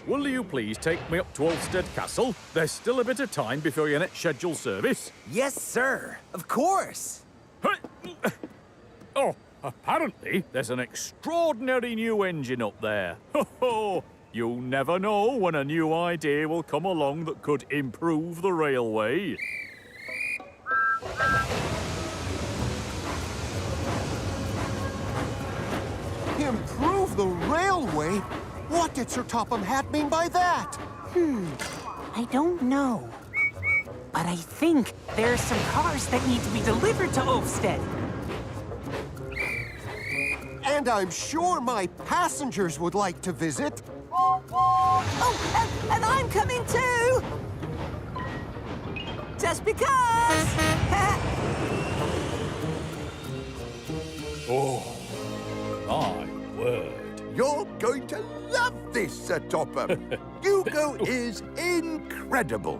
will you please take me up to Ulfstead Castle? There's still a bit of time before your next scheduled service. Yes, sir. Of course. Oh, apparently there's an extraordinary new engine up there. Ho! You'll never know when a new idea will come along that could improve the railway. Improve the railway? What did Sir Topham Hatt mean by that? I don't know. But I think there are some cars that need to be delivered to Ulfstead. And I'm sure my passengers would like to visit. Oh, and I'm coming too! Just because! Oh, my word. You're going to love this, Sir Topham. Hugo is incredible.